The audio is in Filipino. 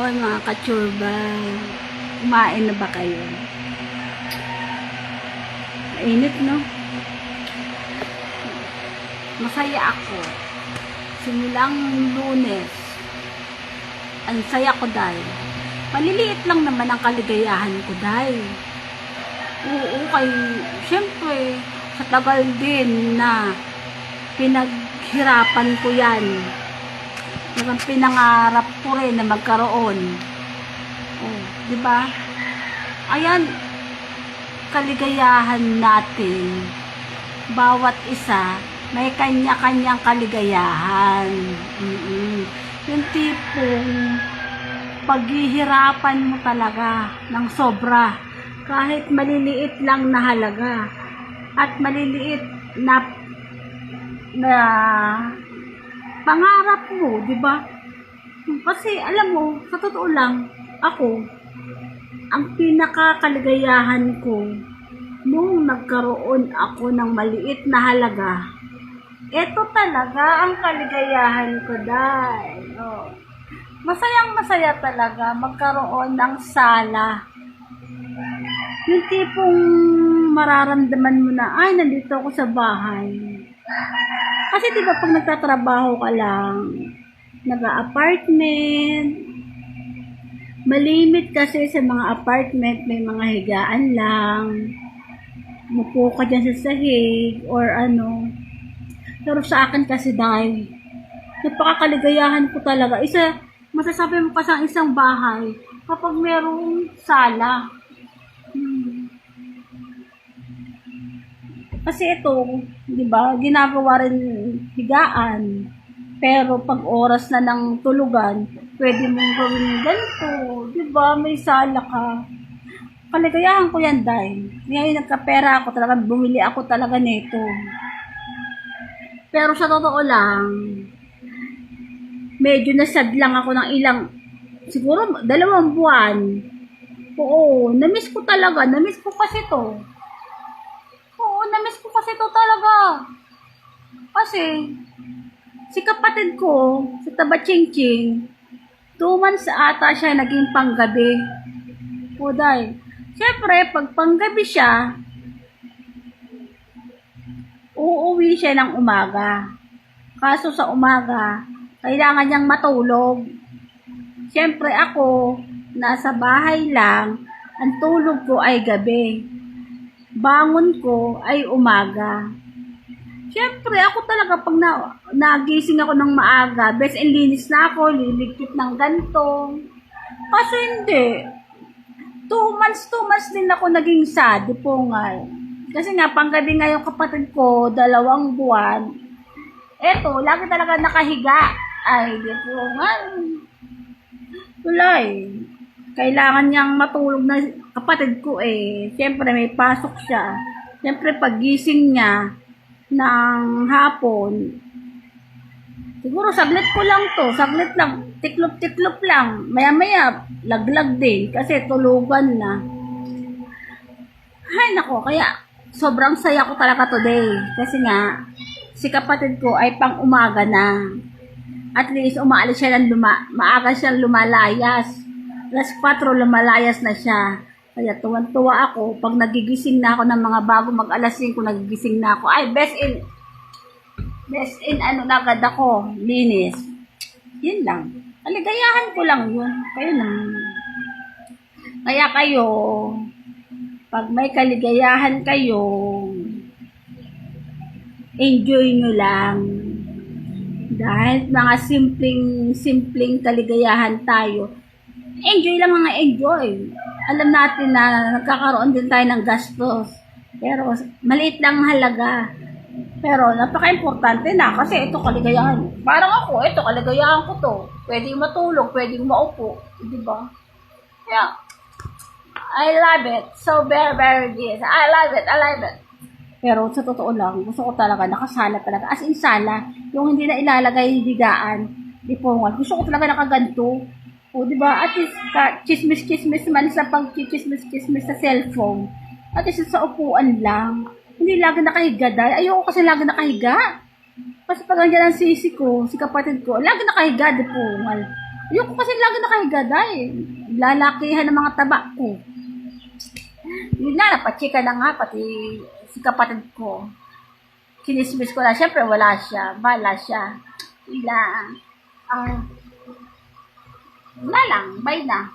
hapon mga kachurba. Kumain na ba kayo? Mainit, no? Masaya ako. Simulang Lunes. Ang saya ko dahil. Maliliit lang naman ang kaligayahan ko dahil. Oo, syempre, sa tagal din na pinaghirapan ko yan. Parang pinangarap ko rin na magkaroon. Oh, di ba? Ayan, kaligayahan natin. Bawat isa, may kanya-kanyang kaligayahan. Yung tipong paghihirapan mo talaga ng sobra. Kahit maliliit lang na halaga. At maliliit na pangarap mo, di ba? Kasi alam mo, sa totoo lang, ako, ang pinakakaligayahan ko nung nagkaroon ako ng maliit na halaga, ito talaga ang kaligayahan ko dahil. Oh. Masayang masaya talaga magkaroon ng sala. Yung tipong mararamdaman mo na, ay, nandito ako sa bahay. Kasi diba pag nagtatrabaho ka lang, nag-apartment, malimit kasi sa mga apartment, may mga higaan lang, mupo ka dyan sa sahig, or ano. Pero sa akin kasi dahil, napakakaligayahan ko talaga. Masasabi mo kasi ang isang bahay, kapag merong sala. Kasi ito, di ba, ginagawa rin higaan. Pero pag oras na ng tulugan, pwede mong gawin ganito, di ba, may sala ka. Kaligayahan ko yan dahil. Ngayon nagkapera ako talaga, bumili ako talaga nito. Pero sa totoo lang, medyo nasad lang ako ng siguro 2 buwan. Oo, namiss ko talaga, namiss ko kasi to. Namiss ko kasi ito talaga. Kasi, si kapatid ko, si Tabachingching, 2 months ata siya naging panggabi. O dahil, syempre, pag panggabi siya, uuwi siya ng umaga. Kaso sa umaga, kailangan niyang matulog. Syempre ako, nasa bahay lang, ang tulog ko ay gabi. Bangon ko ay umaga. Siyempre, ako talaga pag nagising ako ng maaga, best in linis na ako, liligpit ng ganto. Kasi hindi. 2 months din ako naging sad, pungal. Kasi nga, panggabi nga yung kapatid ko, 2 buwan. Eto, lagi talaga nakahiga. Ay, di pungal. Tulay. Kailangan niyang matulog na kapatid ko eh. Siyempre may pasok siya. Siyempre pagising niya ng hapon, siguro saglit ko lang to. Saglit lang. Tiklop-tiklop lang. Maya-maya, laglag din. Kasi tulugan na. Ay nako, kaya sobrang saya ko talaga today. Kasi nga, si kapatid ko ay pang umaga na. At least umaalis siya ng maaga siyang lumalayas. Alas 4 lumalayas na siya. Kaya tuwan-tuwa ako. Pag nagigising na ako ng mga bago mag alas 5, nagigising na ako. Ay, best in ano na agad ako. Linis. Yun lang. Kaligayahan ko lang yun. Kayo na. Kaya kayo, pag may kaligayahan kayo, enjoy nyo lang. Dahil mga simpleng kaligayahan tayo, enjoy lang mga enjoy. Alam natin na nagkakaroon din tayo ng gastos. Pero maliit lang halaga. Pero napaka-importante na kasi ito kaligayahan. Parang ako, ito kaligayahan ko to. Pwede matulog, pwede maupo. Diba? Yeah. I love it. So very, very good. I love it. Pero sa totoo lang, gusto ko talaga, nakasala talaga. As in sala, yung hindi na ilalagay yung higaan, di po, gusto ko talaga nakaganto. O, di ba? At least, chismis-chismis man sa pag-chismis-chismis sa cellphone. At least, sa upuan lang. Hindi lagi nakahiga dahil. Ayoko kasi lagi nakahiga. Kasi pag nandiyan ang sisi ko, si kapatid ko, lagi nakahiga, di po. Yung kasi lagi nakahiga dahil lalakihan ng mga taba ko. Yun na, napachika na nga, pati si kapatid ko. Kinismis ko na, syempre wala siya, bala siya. Wala. Ah, wala lang, bye na.